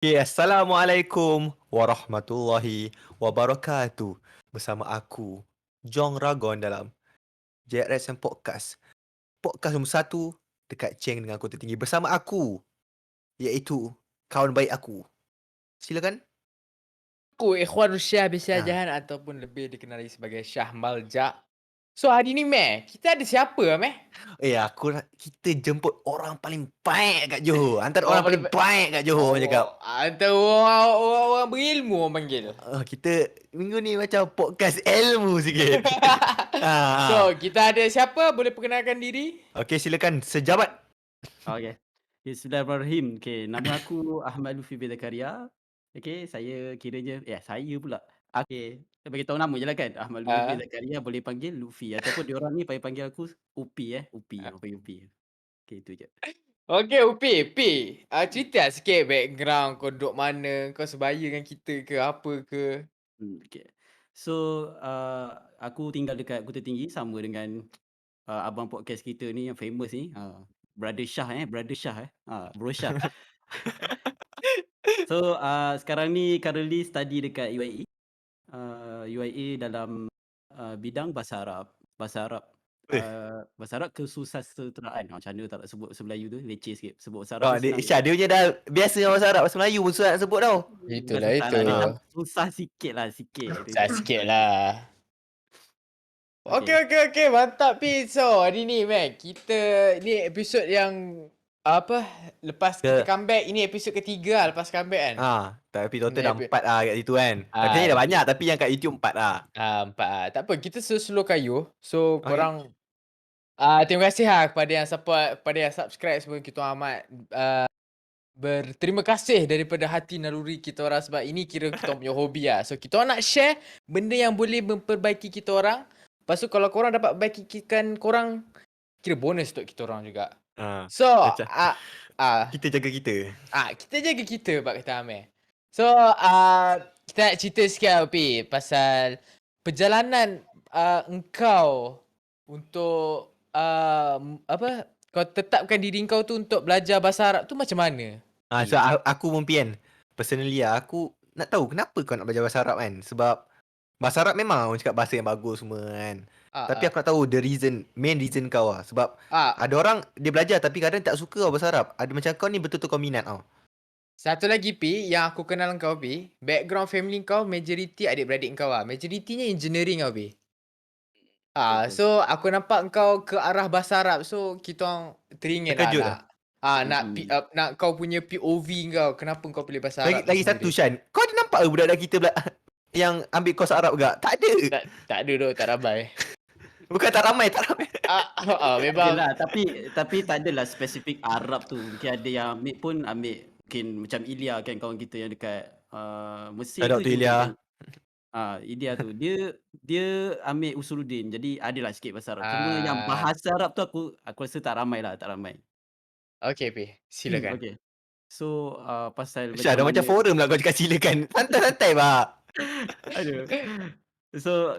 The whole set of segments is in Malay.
Okay, Assalamualaikum warahmatullahi wabarakatuh. Bersama aku, Jong Ragon dalam JRSM Podcast. Podcast nombor 1 dekat Cheng dengan Kota Tinggi. Bersama aku, iaitu kawan baik aku. Silakan. Aku Ikhwan Rusyah bin Syah Ah, Jahan ataupun lebih dikenali sebagai Syah Malja. So hari ni Meh, kita ada siapa Meh? kita jemput orang paling baik kat Johor. Antara Orang orang paling paling baik kat Johor orang cakap. antara orang berilmu orang panggil. Kita minggu ni macam podcast ilmu sikit. ah. So kita ada siapa? Boleh perkenalkan diri? Okey, silakan sejabat. Okey. Bismillahirrahmanirrahim. Okey, nama aku Ahmad Lufi bin Zakaria. Okey, saya kiranya saya pula. Okey, saya bagi tahu nama je lah kan. Ahmad Lufi bin Ah, Zakaria boleh panggil Luffy ataupun diorang ni panggil aku Upi Upi, ah. orang panggil Upi. Okey, itu je. Okey Upi, cerita sikit background kau duduk mana, kau sebaya dengan kita ke apa ke? Okey. So, aku tinggal dekat Kota Tinggi sama dengan, abang podcast kita ni yang famous ni, Brother Shah Brother Shah Bro Shah. So, sekarang ni currently study dekat UIE. UIA dalam, bidang bahasa Arab, Eh, bahasa Arab kesusasteraan. Macam mana tak nak sebut bahasa Melayu tu, leceh sikit. Sebut bahasa Arab tu senang je. Syah dia punya dah biasa dengan bahasa Arab, bahasa Melayu pun susah nak sebut tau. Bukan Itulah susah itu. lah, dia Ah. susah sikit lah, sikit. Dia Susah tak sikit susah sangat. lah. Okey, Okey. okey, okey. Mantap, Pi. So, hari ni, man, ni episod yang, apa, lepas kita Ke comeback. Ini episod ketiga lah lepas comeback kan? tapi total Ni dah 4 lah kat situ kan. Tapi sebenarnya dah tapi, banyak tapi yang kat YouTube 4 lah. 4 lah. Tak apa, kita slow kayu. So, Okey. korang, terima kasih lah kepada yang support, kepada yang subscribe semua. Kita amat, berterima kasih daripada hati naluri kita orang sebab ini kira kita punya hobi lah. So, kita orang nak share benda yang boleh memperbaiki kita orang. Lepas tu, kalau korang dapat baikikan korang, kira bonus untuk kita orang juga. So, Macam kita jaga kita. kita jaga kita bab kata Amir. So, kita nak cerita sikit lah Pi pasal perjalanan engkau untuk apa, kau tetapkan diri kau tu untuk belajar bahasa Arab tu macam mana? So Pi? aku mungkin personally aku nak tahu kenapa kau nak belajar bahasa Arab kan. Sebab bahasa Arab memang orang cakap bahasa yang bagus semua kan. Tapi Ah, aku nak tahu main reason kau lah. Sebab ah. ada orang dia belajar tapi kadang tak suka tau bahasa Arab. Ada macam kau ni betul-betul kau minat tau. Satu lagi Pi, yang aku kenal kau Pi, background family kau majoriti adik-beradik kau lah. Majoritinya engineering kau Pi. Betul. So aku nampak kau ke arah bahasa Arab. So kita orang teringin lah Terkejut nak lah. Mhm. nak kau punya POV kau. Kenapa kau pilih bahasa Lagi Arab tu lagi satu sendiri? Shan. Kau ada nampak ke budak-budak kita yang ambil kos Arab gak? Tak ada. Tak ada dok, tak ramai. Bukan tak ramai, tak ramai. Memang. Adalah, tapi tak adalah spesifik Arab tu. Mungkin ada yang ambil pun ambil mungkin macam Ilya kan, kawan kita yang dekat, Mesir Shout out tu to juga Ilya. kan. Ilya tu dia ambil Usuluddin. Jadi adalah sikit bahasa Arab. Cuma yang Ah, bahasa Arab tu aku rasa tak ramai lah, tak ramai. okey Pi, silakan. Okey. So, pasal Syah macam dah mana macam forum lah kau cakap silakan. Santai-santai bah. aduh. So,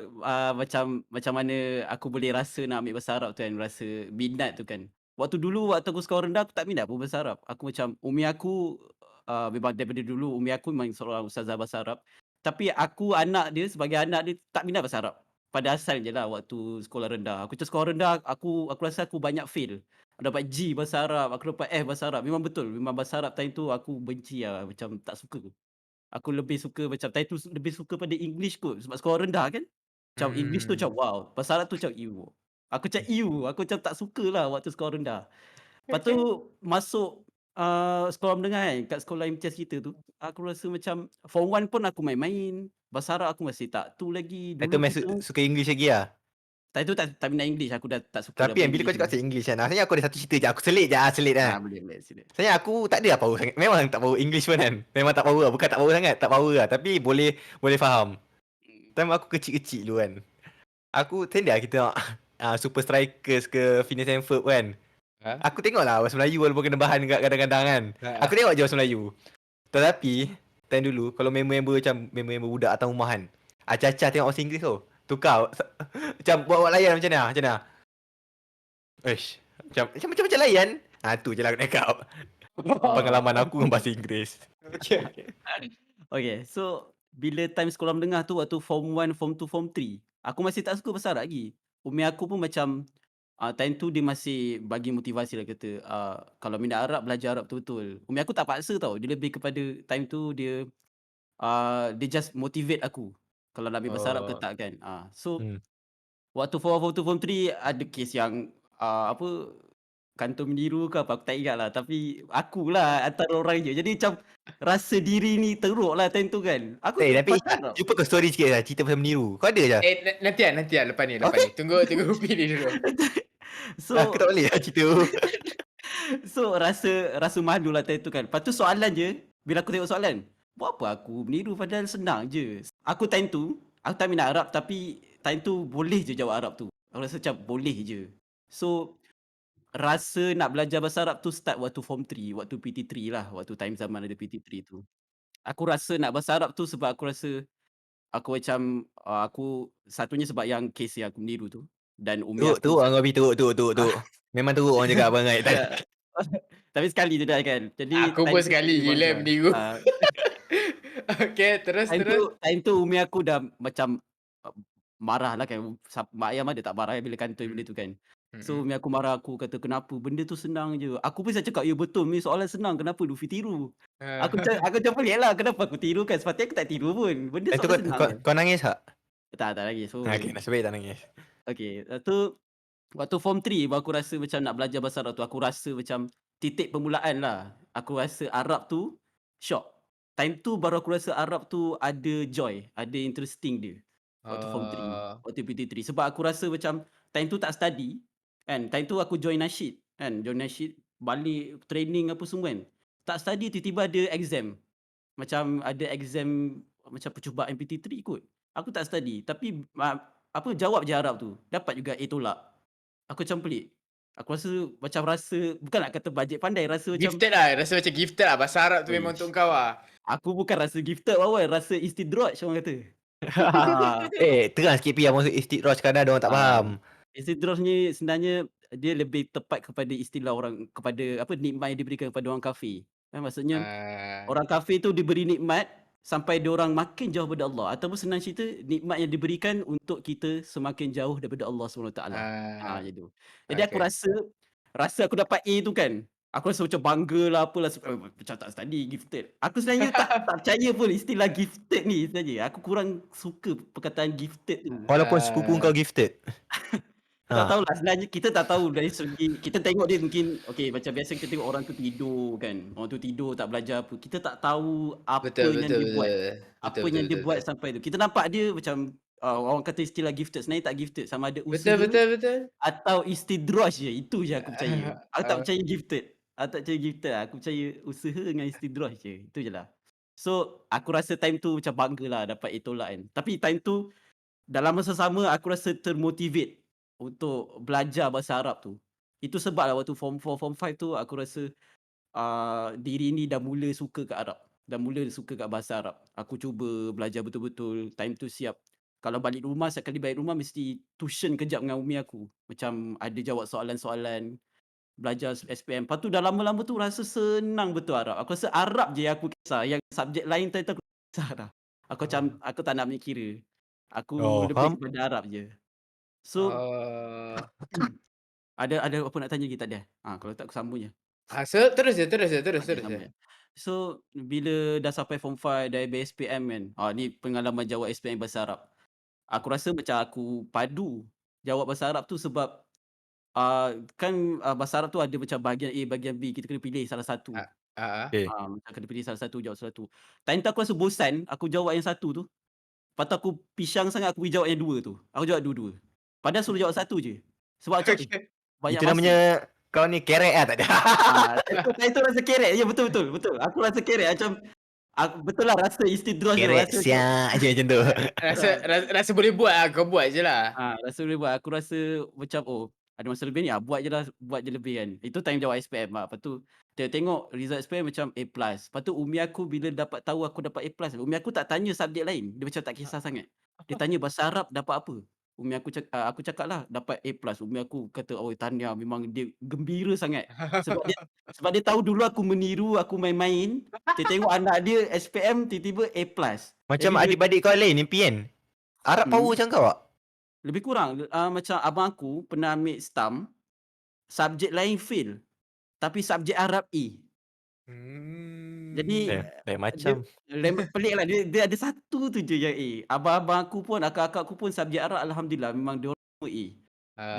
macam macam mana aku boleh rasa nak ambil bahasa Arab tu kan, rasa minat tu kan. Waktu aku sekolah rendah aku tak minat pun bahasa Arab. Aku macam umi aku, memang daripada dulu umi aku memang seorang ustazah bahasa Arab. Tapi aku sebagai anak dia tak minat bahasa Arab. Pada asalnya lah waktu sekolah rendah. Aku macam sekolah rendah aku rasa aku banyak fail. Aku dapat G bahasa Arab, aku dapat F bahasa Arab. Memang betul, memang bahasa Arab time tu aku benci lah, macam tak suka. Aku lebih suka macam time tu lebih suka pada English kot sebab sekolah rendah kan. Macam English tu macam Hmm. wow, bahasa Arab tu macam ew. Aku macam tak sukalah waktu sekolah rendah. Lepas tu masuk, sekolah menengah kan, kat sekolah imtiaz kita tu, aku rasa macam form 1 pun aku main-main, bahasa Arab aku masih tak tu lagi. Itu Dulu kita suka English lagi lah. time tu tak minat English, aku dah tak suka dah Tapi pada kan bila kau English cakap tu. pasal English kan, sebenarnya aku ada satu cerita je. Aku selit je selit kan. Boleh sila. Sebenarnya aku tak ada lah power sangat. Memang tak power English pun kan. Memang tak power lah. Bukan tak power sangat, tak power lah. Tapi boleh faham. Time aku kecil-kecil dulu kan. Aku tenda kita tengok Super Strikers ke Phineas and Ferb kan. Ha? Aku tengok lah bahasa Melayu walaupun kena bahan kat kadang-kadang kan. Aku tengok je bahasa Melayu. Tetapi time dulu kalau member-member macam member-member budak atas rumah kan. Acah-acah tengok bahasa Inggeris tu. Tukar. Macam buat layan macam mana? Macam mana? Ish. Macam layan. Tu je lah aku cakap. Pengalaman aku dengan bahasa Inggeris. Okey. Okay, so bila time sekolah menengah tu waktu form 1, form 2, form 3, aku masih tak suka bahasa Arab lagi. Umi aku pun macam time tu dia masih bagi motivasi lah kata, kalau minat Arab belajar Arab betul-betul. Umi aku tak paksa tau, dia lebih kepada time tu dia just motivate aku kalau nak ambil bahasa Arab ke Oh. tak kan. So Hmm. waktu form 1, form 2, form 3 ada kes yang apa kantor meniru ke apa aku tak ingat lah, tapi akulah antara orang je. Jadi macam rasa diri ni teruk lah time tu kan. Aku Tapi bahasa Arab. cuba kau story sikit lah, cerita pasal meniru. Kau ada je? Nanti lepas ni. Okay. Tunggu Upi ni dulu. Aku So tak boleh lah cerita tu. so rasa malu lah time tu kan. Lepas tu soalan je, bila aku tengok soalan, buat apa aku meniru padahal senang je. Aku time tu, aku tak minat Arab tapi time tu boleh je jawab Arab tu. Aku rasa macam boleh je. So rasa nak belajar bahasa Arab tu start waktu form 3, waktu PT3 lah, waktu time zaman ada PT3 tu. Aku rasa nak bahasa Arab tu sebab aku rasa aku macam, aku satunya sebab yang kes yang aku meniru tu dan umi Teruk, aku teruk Abang Abi, teruk. Memang teruk orang cakap Abang Ai. ya. Tapi sekali je dah kan. Jadi Aku time pun tu sekali memang gila dah, meniru. ah, Okey, terus. time tu umi aku dah macam, uh, marah lah kan. Mak ayah ada tak marah bila kantoi benda tu kan. So Mm. umi aku marah aku kata, "Kenapa? Benda tu senang je." Aku pun saya cakap, "Ya betul ni soalan senang, kenapa Luffy tiru?" Aku macam pelik lah, kenapa aku tiru kan, sepatutnya aku tak tiru pun. Benda Itu soalan senang je. kau nangis tak? Tak lagi. So Okay, nasib baik tak nangis. okey, lepas tu waktu form 3 baru aku rasa macam nak belajar bahasa Arab tu, aku rasa macam titik permulaan lah. Aku rasa Arab tu syok. Time tu baru aku rasa Arab tu ada joy, ada interesting dia. Waktu form 3, Oh. waktu PT3. Sebab aku rasa macam time tu tak study kan. Time tu aku join nasyid kan, join nasyid, balik training apa semua kan. Tak study tiba-tiba ada exam. Macam ada exam macam percubaan PT3 kot. Aku tak study tapi jawab je Arab tu. Dapat juga A tolak. Aku macam pelik. Aku rasa bukan nak kata bajet pandai, rasa macam Gifted lah. Rasa macam gifted lah. Bahasa Arab tu memang "Uish." untuk kau lah. Aku bukan rasa gifted awal, rasa istidraj orang kata. Ah, Terang sikit Pi, maksud istidraj kadang ada orang tak ah. faham. Istidraj ni sebenarnya dia lebih tepat kepada istilah orang, kepada apa, nikmat yang diberikan kepada orang kafir. Maksudnya Ah. orang kafir tu diberi nikmat sampai diorang makin jauh daripada Allah, ataupun senang cerita nikmat yang diberikan untuk kita semakin jauh daripada Allah SWT. Ah. Macam tu. Jadi aku Okay. rasa aku dapat A tu kan, aku rasa macam bangga lah apalah, macam tak study gifted. Aku sebenarnya tak percaya pun istilah gifted ni sebenarnya. Aku kurang suka perkataan gifted tu. Walaupun sepupu kau gifted. Tak Ha. tahulah, sebenarnya kita tak tahu dari segi kita tengok dia mungkin okey, macam biasa kita tengok orang tu tidur kan, orang tu tidur tak belajar apa. Kita tak tahu apa Betul, yang betul, dia buat. betul. Betul, Apa betul, yang dia betul, buat betul. sampai tu. Kita nampak dia macam, orang kata istilah gifted, sebenarnya tak gifted. Sama ada Betul, usaha betul, betul. atau istidraj je, itu je aku percaya. Aku tak Ah, percaya gifted. Aku tak percaya gifted, aku percaya usaha dengan istidraj je, itu je lah. So, aku rasa time tu macam banggalah dapat A tolak kan. Tapi time tu dalam masa sama aku rasa termotivate untuk belajar bahasa Arab tu. Itu sebablah waktu form 4, form 5 tu aku rasa, diri ni dah mula suka kat Arab, dah mula suka kat bahasa Arab. Aku cuba belajar betul-betul, time tu siap. Kalau balik rumah, setiap kali balik rumah mesti tuition kejap dengan umi aku. Macam ada jawab soalan-soalan, belajar SPM. Lepas tu dah lama-lama tu rasa senang betul Arab. Aku rasa Arab je yang aku kisah, yang subjek lain time tu aku tak kisah dah. Aku macam, aku tak nak ambil kira. Aku Oh, lebih faham? kepada Arab je. So, oh. ada apa nak tanya lagi tak ada? Kalau tak aku sambung je. Terus je. Okey, sambung je. So, bila dah sampai form 5 dah habis SPM kan, ni pengalaman jawab SPM bahasa Arab. Aku rasa macam aku padu jawab bahasa Arab tu sebab, kan, bahasa Arab tu ada macam bahagian A, bahagian B, kita kena pilih salah satu. Ah, ah. Okay. Macam kena pilih salah satu, jawab salah satu. Time tu aku rasa bosan, aku jawab yang satu tu. Lepas tu aku pisang sangat aku pergi jawab yang dua tu. Aku jawab dua-dua. Padahal suruh jawab satu je. Sebab macam, Okay. banyak Itu masa. namanya kau ni kerek lah, tak ada. Time tu rasa kerek. Ya, betul. Aku rasa kerek macam, betul lah rasa istidraj tu, Kerek rasa macam siap je macam tu. Rasa boleh buat lah. Kau buat je lah. rasa boleh buat. Aku rasa macam, oh, ada masa lebih ni, buat je lebih kan. Itu time jawab SPM lah. Lepas tu tengok result SPM macam A+. Lepas tu umi aku bila dapat tahu aku dapat A+, umi aku tak tanya subjek lain. Dia macam tak kisah sangat. Dia tanya bahasa Arab dapat apa. Aku cakap lah dapat A+. Umi aku kata, "Oh, tahniah." Memang dia gembira sangat. Sebab dia tahu dulu aku meniru, aku main-main. Dia tengok anak dia SPM tiba-tiba A+. Macam Jadi dia adik-beradik kau lain ni, Pian. Arab power hmm, macam kau tak? lebih kurang, macam abang aku pernah ambil STAM, subjek lain fail, tapi subjek Arab A. Jadi, Lain dia macam. peliklah dia ada satu tu je yang A. Abang-abang aku pun, akak-akak aku pun subjek Arab alhamdulillah memang dia orang semua A.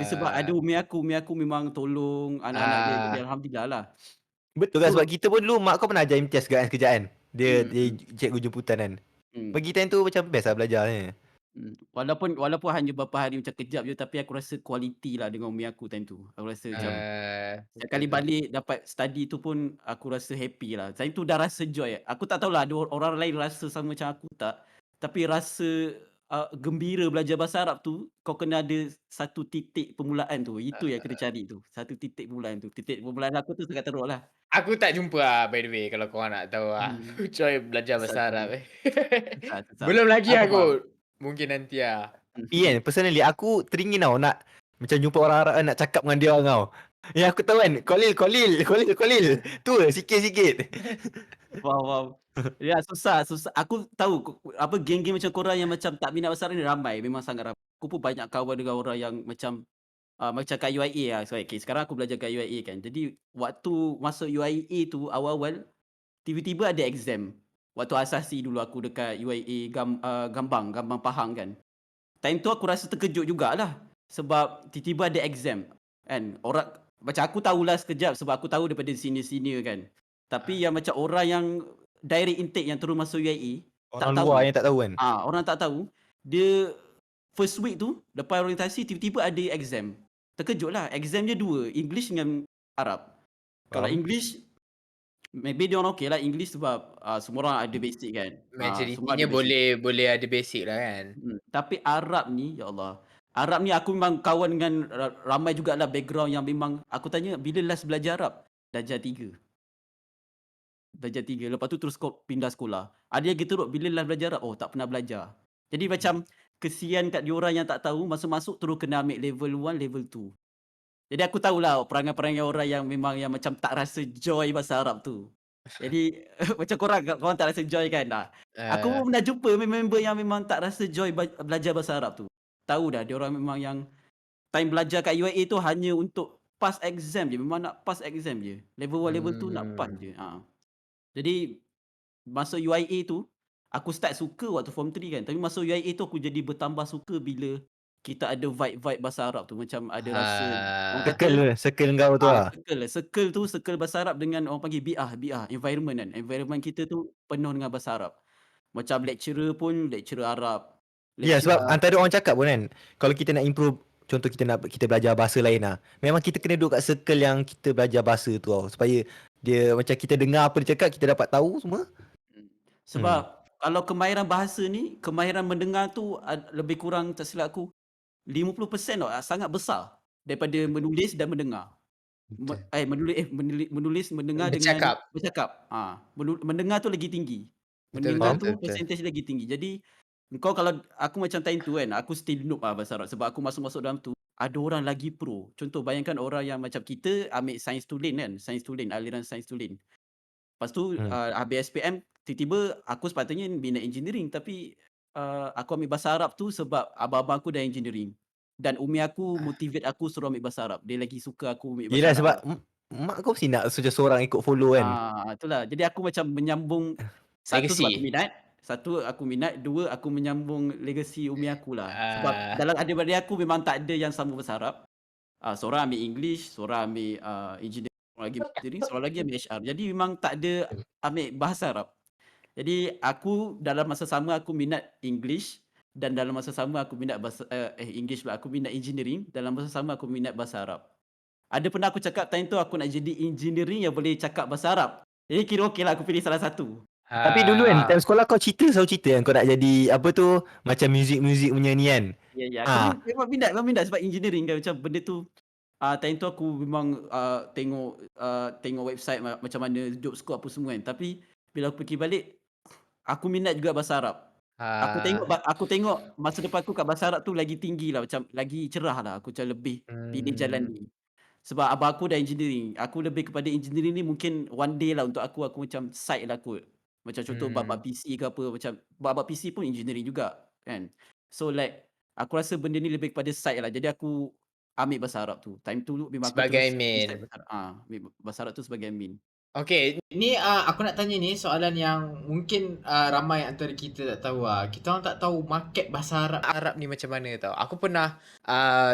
Dia sebab ada Ah, umi aku memang tolong anak-anak dia, jadi ah, alhamdulillah lah. Betul kan, sebab So kita pun dulu mak kau pernah ajar imtiaz kan sekejap kan. Dia hmm, cikgu jemputan kan. hmm. Bagi time tu macam best lah belajar ni. Walaupun hanya beberapa hari macam kejap je, tapi aku rasa quality lah dengan umi aku time tu. Aku rasa macam setiap betul kali betul. balik dapat study tu pun aku rasa happy lah. Time tu dah rasa joy. Aku tak tahulah ada orang lain rasa sama macam aku tak. Tapi rasa, gembira belajar bahasa Arab tu, kau kena ada satu titik permulaan tu. Itu yang kena cari tu. Satu titik permulaan tu. Titik permulaan aku tu sangat teruk lah. Aku tak jumpa by the way kalau korang nak tahu Hmm, Coy belajar susah bahasa cari. Arab Susah. Belum lagi Aku faham. aku. Mungkin nanti Pian, personally aku teringin tau nak macam jumpa orang Arab kan, nak cakap dengan dia orang tau. Yang aku tahu kan, Kolil. Tu sikit-sikit. Faham. Ya, susah. Aku tahu apa geng-geng macam korang yang macam tak minat bahasa Arab ni ramai, memang sangat ramai. Aku pun banyak kawan dengan orang yang macam kat UIA lah. So, okay, sekarang aku belajar kat UIA kan. Jadi waktu masuk UIA tu awal-awal tiba-tiba ada exam. Waktu asasi dulu aku dekat UIA Gambang Pahang kan. Time tu aku rasa terkejut jugalah sebab tiba-tiba ada exam kan. Orang macam aku tahulah sekejap sebab aku tahu daripada senior-senior kan. Tapi yang macam orang yang direct intake yang terus masuk UIA tak Orang luar tahu. yang tak tahu kan. Orang tak tahu. Dia first week tu lepas orientasi tiba-tiba ada exam. Terkejutlah. Exam dia dua, English dengan Arab. Kalau Faham? English maybe dia orang okey lah English sebab semua orang ada basic kan. Semua ada majoritinya basic. boleh ada basic lah kan. Tapi Arab ni, ya Allah. Arab ni aku memang kawan dengan ramai jugalah background yang memang aku tanya bila last belajar Arab? Darjah 3. Darjah 3. Lepas tu terus pindah sekolah. Ada yang gitu bila last belajar Arab? Oh, tak pernah belajar. Jadi macam kesian kat diorang yang tak tahu, masuk-masuk terus kena ambil level 1, level 2. Jadi aku tahulah perangai-perangai orang yang memang yang macam tak rasa joy bahasa Arab tu. Jadi macam korang tak rasa joy kan? Aku Ah, pun pernah jumpa member yang memang tak rasa joy belajar bahasa Arab tu. Tahu dah dia orang memang yang time belajar kat UiA tu hanya untuk pass exam je, memang nak pass exam je. Level 1, level 2 nak pass hmm. je. Jadi masuk UiA tu aku start suka waktu form 3 kan. Tapi masuk UiA tu aku jadi bertambah suka bila kita ada vibe-vibe bahasa Arab tu. Macam ada rasa orang kata Circle kau tu lah. circle bahasa Arab dengan orang panggil bi'ah, environment kan. Environment kita tu penuh dengan bahasa Arab. Macam lecturer pun lecturer Arab. Ya, sebab Lecturer antara orang cakap pun kan, kalau kita nak improve, contoh kita belajar bahasa lain lah, memang kita kena duduk kat circle yang kita belajar bahasa tu tau, supaya dia macam kita dengar apa dia cakap, kita dapat tahu semua. sebab kalau kemahiran bahasa ni, kemahiran mendengar tu lebih kurang tak silap aku 50% tau, sangat besar daripada menulis dan mendengar. Betul. Menulis, mendengar dengan Bercakap. bercakap. Mendengar tu lagi tinggi. Betul Mendengar betul Faham? betul. tu percentage lagi tinggi. Jadi engkau kalau aku macam time tu kan, aku still noob bahasa Arab sebab aku masuk-masuk dalam tu, ada orang lagi pro. Contoh bayangkan orang yang macam kita ambil science tulen kan, science tulen, aliran science tulen. Lepas tu Hmm. habis SPM, tiba-tiba aku sepatutnya minat engineering tapi aku ambil bahasa Arab tu sebab abang-abang aku dah engineering. Dan umi aku motivate aku suruh ambil bahasa Arab. Dia lagi suka aku ambil bahasa Yelah, Arab sebab lah. mak kau mesti nak seorang ikut follow kan. Itulah. Jadi aku macam menyambung, satu sebab aku minat, dua aku menyambung legasi umi aku lah. Sebab Ah, dalam adik-beradik aku memang tak ada yang sama bahasa Arab. Seorang ambil English, seorang ambil engineering, seorang lagi engineering, seorang lagi ambil HR. Jadi memang tak ada ambil bahasa Arab. Jadi aku dalam masa sama aku minat English dan dalam masa sama aku minat English pula, aku minat engineering, dalam masa sama aku minat bahasa Arab. Ada pernah aku cakap time tu aku nak jadi engineering yang boleh cakap bahasa Arab. Jadi kira okeylah aku pilih salah satu. Tapi dulu kan, time ah, sekolah kau selalu cerita kan kau nak jadi apa tu, macam muzik punya ni kan. Ya, aku Ah, memang minat sebab engineering kan macam benda tu. Time tu aku memang tengok website macam mana job scope apa semua kan. Tapi bila aku fikir balik, aku minat juga bahasa Arab. Ah, Aku tengok masa depan aku kat bahasa Arab tu lagi tinggi lah, macam lagi cerah lah, aku macam lebih pilih jalan hmm, ni. Sebab abang aku dah engineering, aku lebih kepada engineering ni mungkin one day lah untuk aku macam side lah kot. Macam contoh bab-bab hmm. PC ke apa, macam bab-bab PC pun engineering juga kan. So like, aku rasa benda ni lebih kepada side lah, jadi aku ambil bahasa Arab tu. Time tu memang aku Sebagai terus decide admin. bahasa Arab, ambil bahasa Arab tu sebagai admin. Okey, ni aku nak tanya ni soalan yang mungkin ramai antara kita tak tahu kita orang tak tahu market bahasa Arab ni macam mana tau. Aku pernah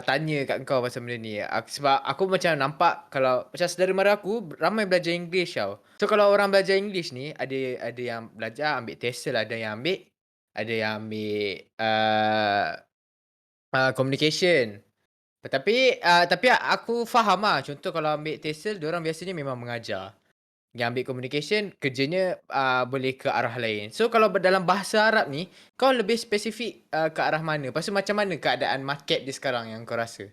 tanya kat kau pasal benda ni. Sebab aku macam nampak kalau macam saudara mara aku ramai belajar English tau. So kalau orang belajar English ni ada yang belajar ambil TESOL, ada yang ambil communication. Tapi aku faham contoh kalau ambil TESOL diorang biasanya memang mengajar. Yang ambil communication kerjanya boleh ke arah lain. So kalau dalam bahasa Arab ni, kau lebih spesifik ke arah mana? Lepas tu macam mana keadaan market dia sekarang yang kau rasa?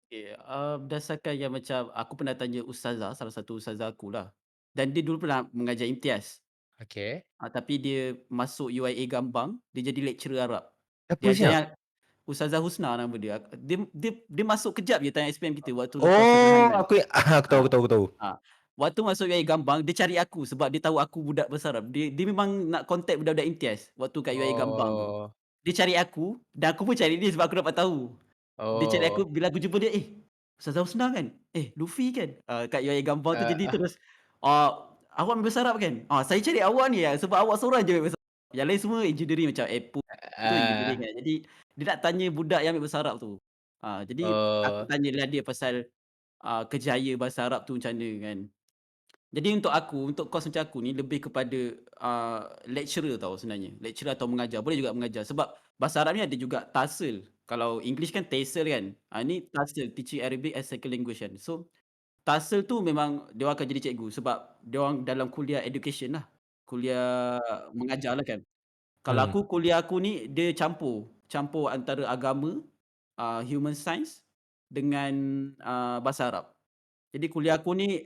Okay, berdasarkan yang macam aku pernah tanya ustazah, salah satu ustazah akulah, dan dia dulu pernah mengajar imtiaz. Okay. Tapi dia masuk UIA Gambang, dia jadi lecturer Arab. Apa Dia ajar siap? yang Ustazah Husna nama dia. Dia masuk kejap je time SPM kita waktu lepas Oh, Zulhanan. aku tahu, Ha, aku tahu, aku tahu. waktu masuk UIA Gambang, dia cari aku sebab dia tahu aku budak Bahasa Arab. Dia memang nak contact budak-budak imtiaz waktu kat UIA Gambang tu. Oh. Dia cari aku dan aku pun cari dia sebab aku dapat tahu. Dia cari aku Oh. bila aku jumpa dia, Ustazah Husna kan? Luffy kan?" Kat UIA Gambang tu Uh, jadi terus, "Awak ambil Bahasa Arab kan?" Saya cari awak ni sebab awak seorang je ambil Bahasa Arab. Yang lain semua engineering macam Apple tu engineering uh, kan. Jadi dia nak tanya budak yang ambil Bahasa Arab tu. Jadi aku oh. tanyalah dia pasal, kerjaya Bahasa Arab tu macam mana kan. Jadi untuk aku, untuk course macam aku ni lebih kepada, lecturer tau sebenarnya. Lecturer atau mengajar, boleh juga mengajar sebab bahasa Arab ni ada juga TASL. Kalau English kan TESOL kan. Ni TASL, Teaching Arabic as Second Language kan. So, TASL tu memang dia orang akan jadi cikgu sebab dia orang dalam kuliah education lah. Kuliah mengajar lah kan. Kalau Hmm. kuliah aku ni dia campur. Campur antara agama, human science dengan, bahasa Arab. Jadi kuliah aku ni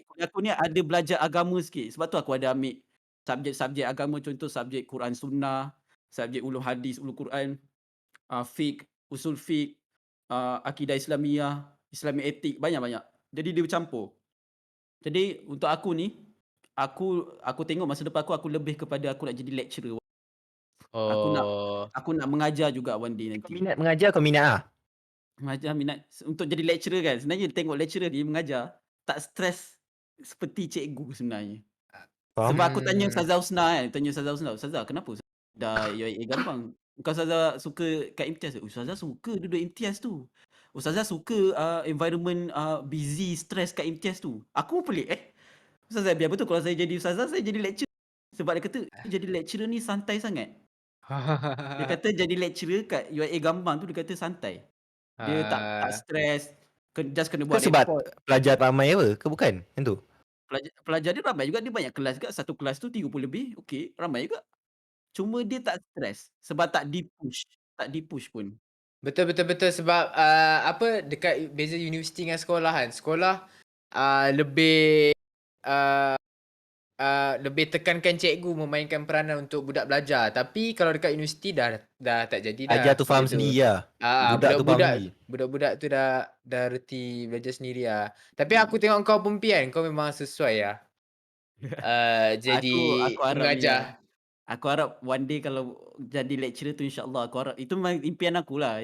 ada belajar agama sikit. Sebab tu aku ada ambil subjek-subjek agama, contoh subjek Quran Sunnah, subjek ulum hadis, ulum Quran, fiqh, usul fiqh, akidah Islamiyah, Islamic etik, banyak-banyak. Jadi dia bercampur. Jadi untuk aku ni, aku tengok masa depan aku lebih kepada aku nak jadi lecturer. Aku nak Oh. aku nak mengajar juga one day Kau nanti. minat mengajar, kau minat ah? Mengajar minat untuk jadi lecturer kan, sebenarnya tengok lecturer ni mengajar, tak stres seperti cikgu sebenarnya. Faham? Sebab aku tanya Hmm. Ustazah Husna kan, "Ustazah kenapa dah UIA Gampang? Bukan Ustazah suka kat imtiaz ke?" "Ustazah suka duduk imtiaz tu. Ustazah suka, environment, busy, stress kat imtiaz tu." Aku pun pelik, Ustazah biar betul kalau saya jadi ustazah, saya jadi lecturer. Sebab dia kata, "Jadi lecturer ni santai sangat." Dia kata jadi lecturer kat UIA Gampang tu dia kata santai. Dia tak Ah. stres, just kena Ke buat sebab report. pelajar ramai apa? Ke bukan? Yang tu? Pelajar dia ramai juga, dia banyak kelas juga, satu kelas tu 30 lebih, okey, ramai juga. Cuma dia tak stres, sebab tak di-push pun. Betul betul betul sebab apa dekat beza universiti dengan sekolah kan. Sekolah lebih lebih tekankan cikgu memainkan peranan untuk budak belajar. Tapi kalau dekat universiti dah tak jadi dah Pelajar tu benda faham tu. sendiri lah. Budak tu faham sendiri. Budak-budak tu dah reti belajar sendiri lah. Tapi aku Hmm. tengok kau pun Pian, kau memang sesuai lah jadi Aku harap ni lah, mengajar. aku harap one day kalau jadi lecturer tu insya-Allah aku harap itu memang impian akulah,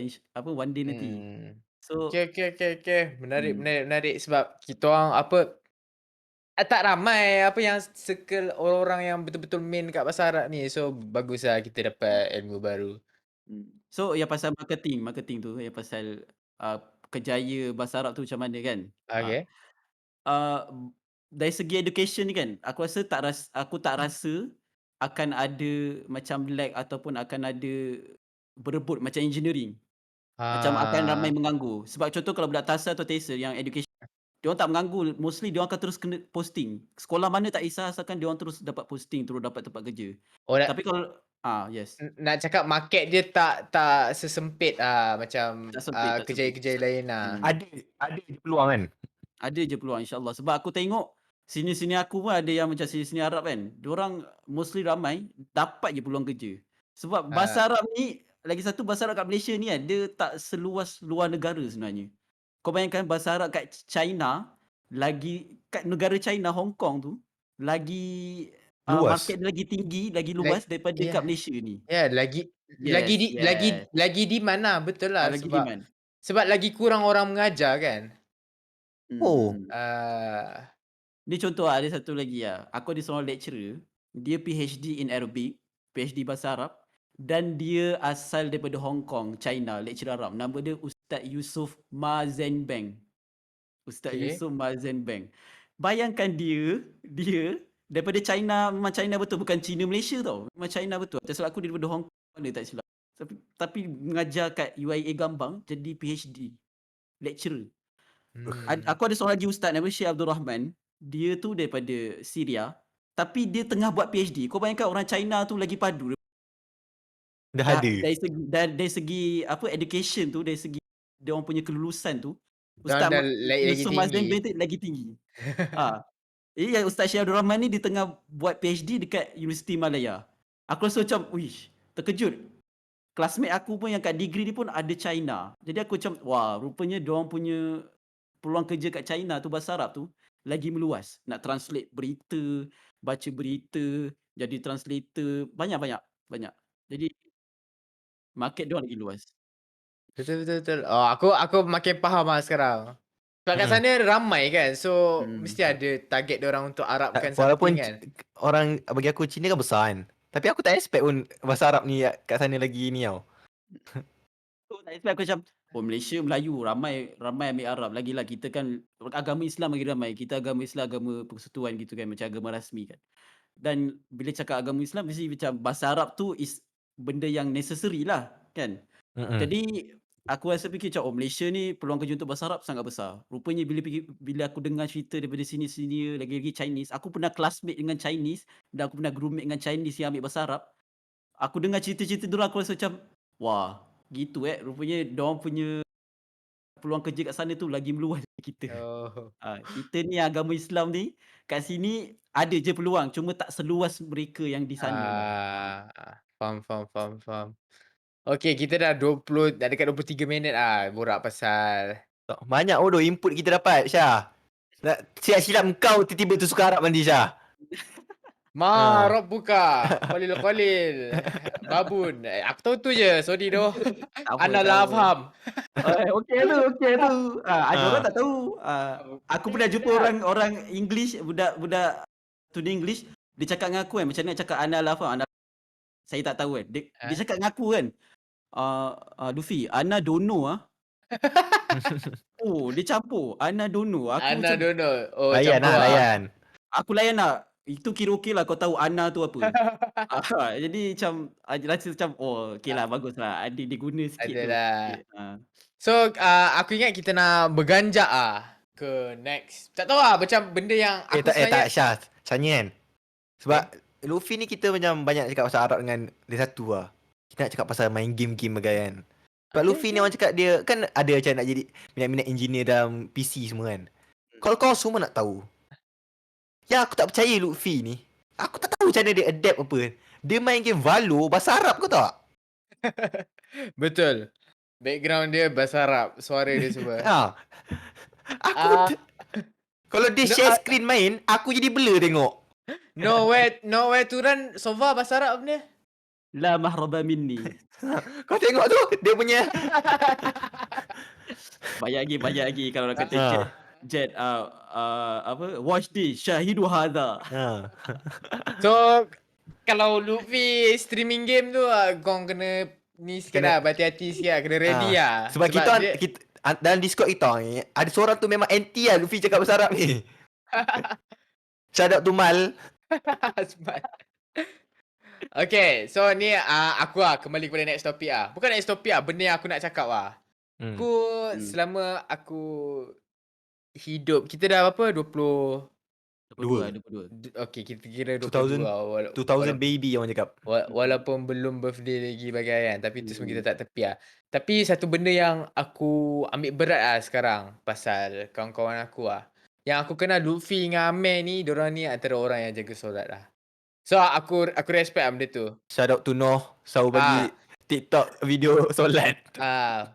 one day nanti. Hmm. So, Okey. Menarik hmm, menarik menarik sebab kita orang apa tak ramai apa yang circle orang-orang yang betul-betul main kat pasar Arab ni. So baguslah kita dapat ilmu baru. So yang pasal marketing tu, yang pasal, kerjaya bahasa Arab tu macam mana kan? Ah, Okay. eee, dari segi education ni kan, aku tak rasa akan ada macam lag ataupun akan ada berebut macam engineering. Macam akan ramai Ah, mengganggu. Sebab contoh kalau budak TASAL atau TESOL yang education, diorang tak mengganggu, mostly diorang akan terus kena posting. Sekolah mana tak kisah asalkan diorang terus dapat posting, terus dapat tempat kerja. oh Tapi kalau yes, nak cakap market dia tak sesempit macam tak sempit, tak sempit. kerjaya-kerjaya lain Ada je peluang kan? Ada je peluang insya-Allah. Sebab aku tengok senior-senior aku pun ada yang macam senior-senior Arab kan, diorang mostly ramai dapat je peluang kerja. Sebab Ah, bahasa Arab ni, lagi satu bahasa Arab kat Malaysia ni kan, dia tak seluas luar negara sebenarnya. Kau bayangkan bahasa Arab kat China, lagi kat negara China, Hong Kong tu, lagi Luas. market dia lagi tinggi, lagi like luas daripada kat yeah. Malaysia ni. Ya, lagi Yes, yes. di mana, betul lah Lagi sebab demand. lagi kurang orang mengajar kan. Oh, Hmm. Ah, Ni contoh ada satu lagi aku ada seorang lecturer, dia PhD in Arabic, PhD bahasa Arab dan dia asal daripada Hong Kong, China, lecturer Arab. Nama dia Ustaz Yusof Mazenbeng. Ustaz okay. Yusof Mazenbeng. Bayangkan dia daripada China, memang China betul, bukan Cina Malaysia tau. Memang China betul. Tak silap aku dia daripada Hong Kong dia tak silap. Tapi mengajar kat UIA Gambang jadi PhD, lecturer. Hmm. Aku ada seorang lagi ustaz nama Syekh Abdul Rahman. Dia tu daripada Syria, tapi dia tengah buat PhD. Kau bayangkan orang China tu lagi padu. dah Dah ada. dari segi apa education tu, dari segi dia orang punya kelulusan tu, Diorang Ustaz dah lagi Yusof tinggi. Mazlan tu lagi tinggi. Ah, yang Ustaz Syekh Abdul Rahman ni dia tengah buat PhD dekat Universiti Malaya. Aku rasa macam, wish, terkejut. Classmate aku pun yang kat degree ni pun ada China. Jadi aku macam, wah, rupanya dia orang punya peluang kerja kat China tu bahasa Arab tu lagi meluas. Nak translate berita, baca berita, jadi translator, banyak. Jadi market dia orang lagi luas. Betul betul betul. Oh, aku makin faham lah sekarang. Sebab kat Mm-mm. sana ramai kan, so Hmm. mesti ada target diorang untuk Arabkan something Walaupun kan. orang bagi aku Cina kan besar kan. Tapi aku tak expect pun bahasa Arab ni kat sana lagi ni tau. Tu tak expect aku macam, oh Malaysia Melayu ramai ramai ambil Arab. Lagilah kita kan agama Islam lagi ramai. Kita agama Islam agama persekutuan gitu kan, macam agama rasmi kan. Dan bila cakap agama Islam mesti macam bahasa Arab tu is benda yang necessary lah kan. Mm-mm. Jadi aku rasa fikir macam, oh Malaysia ni peluang kerja untuk bahasa Arab sangat besar. Rupanya bila aku dengar cerita daripada sini-sini lagi-lagi Chinese, aku pernah classmate dengan Chinese dan aku pernah roommate dengan Chinese yang ambil bahasa Arab. Aku dengar cerita-cerita dulu aku rasa macam, wah, gitu rupanya diorang punya peluang kerja kat sana tu lagi meluas daripada kita. Oh. Kita ni agama Islam ni kat sini ada je peluang cuma tak seluas mereka yang di sana lah. Ah, faham faham faham faham. Okey, kita dah dekat 23 minit borak pasal Banyak bodoh input kita dapat Syah. Nak silap-silap kau tiba-tiba tu suka Arab nanti Syah. Ma Ha. Rabbuka, Qalil Qalil, Babun. Aku tahu tu je, sorry doh. Tak apa, Ana tak lah apa. faham. Okey tu. Ada orang Ha. tak tahu. Aku pernah jumpa Sedap. orang English, budak-budak student English, dia cakap dengan aku kan, macam mana nak cakap ana lah faham, ana saya tak tahu kan. Dia Eh? cakap dengan aku kan, Luffy, ana don't know Oh, dia campur, ana don't know. Aku Ana macam, don't know. Oh, Layan campur lah, layan. aku layan lah. Itu kira okey lah kau tahu ana tu apa. Jadi macam, rasa macam, oh okey lah, bagus lah. Ada dia guna sikit tu. Adalah. Sikit. So, aku ingat kita nak berganjak ke next. Tak tahu macam benda yang aku Tak sebenarnya Syah. Tanya kan. Sebab okay. Luffy ni kita macam banyak cakap pasal Arab dengan dia satu lah. Kita nak cakap pasal main game-game bagai kan. Sebab Okay, Luffy ni orang cakap dia kan ada macam nak jadi minat-minat engineer dalam PC semua kan. Kalau kau semua nak tahu. Ya aku tak percaya Luffy ni. Aku tak tahu macam mana dia adapt apa. Dia main game Valo bahasa Arab kau tak? Betul. Background dia bahasa Arab, suara dia semua. Ha. Aku Ah, kalau dia no, share screen main, aku jadi blur tengok. nowhere to run so far bahasa Arab apa dia? La mahraba minni. Kau tengok tu dia punya. Banyak lagi kalau nak kata Jet, Ha. Jet apa? Watch this, syahidu hadha. Ha. So, kalau Luffy streaming game tu kau kena ni sikit Kena- berhati-hati sikit kena ready Sebab kita, dia kita dalam Discord kita ni ada seorang tu memang anti lah Luffy cakap bahasa Arab ni. Shout out to Mal. Smart. Okay, so ni aku kembali kepada next topic Bukan next topic benda yang aku nak cakap Hmm. Aku selama aku hidup, kita dah berapa? 20 22. okay, kita kira 2000 22 2000 baby orang cakap. walaupun belum birthday lagi bagai kan, tapi tu semua kita Hmm. tak tepi Tapi satu benda yang aku ambil berat sekarang pasal kawan-kawan aku Yang aku kenal Lutfi dengan Amir ni, diorang ni antara orang yang jaga solat So aku respect benda tu. Shout out to Noh, selalu bagi Ah, TikTok video solat.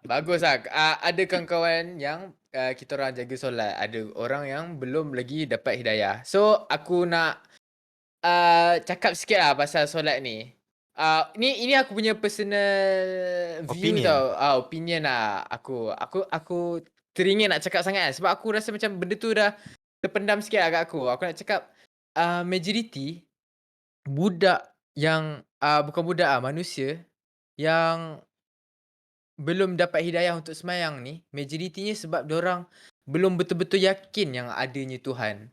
bagus lah. Ada kawan-kawan yang kita orang jaga solat, ada orang yang belum lagi dapat hidayah. So aku nak cakap sikit lah pasal solat ni. Ini aku punya personal view Opinion. tau. Opinion lah aku teringin nak cakap sangat lah, sebab aku rasa macam benda tu dah terpendam sikit lah kat aku. Aku nak cakap majoriti budak yang bukan budak manusia yang belum dapat hidayah untuk sembahyang ni, majoritinya sebab dorang belum betul-betul yakin yang adanya Tuhan.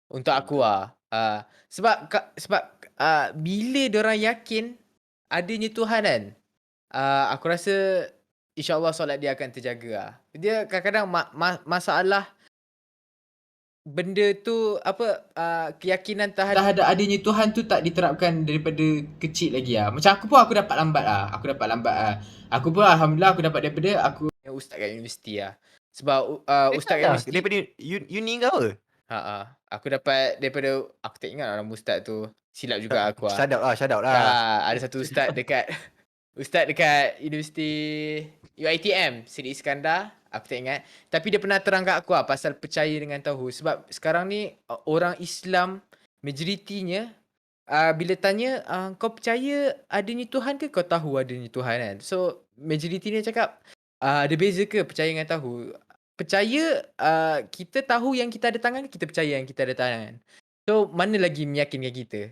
Untuk aku Betul. sebab bila dorang yakin adanya Tuhan kan, aku rasa insya-Allah solat dia akan terjaga lah. Dia kadang-kadang masalah benda tu keyakinan terhadap adanya Tuhan tu tak diterapkan daripada kecil lagi lah. Macam aku dapat lambat lah. Aku pun alhamdulillah aku dapat daripada aku ustaz kat universiti lah. Sebab ustaz kat universiti Daripada uni ke apa? Aku dapat daripada aku tak ingat nama ustaz tu. Silap juga aku lah. Shout out lah. Ada satu ustaz dekat ustaz dekat Universiti UiTM, Seri Iskandar, aku tak ingat. Tapi dia pernah terang kat aku lah pasal percaya dengan tahu. Sebab sekarang ni orang Islam majoritinya bila tanya kau percaya adanya Tuhan ke kau tahu adanya Tuhan kan. So majoritinya cakap ada beza ke percaya dengan tahu. Percaya kita tahu yang kita ada tangan, kita percaya yang kita ada tangan. So mana lagi meyakinkan kita?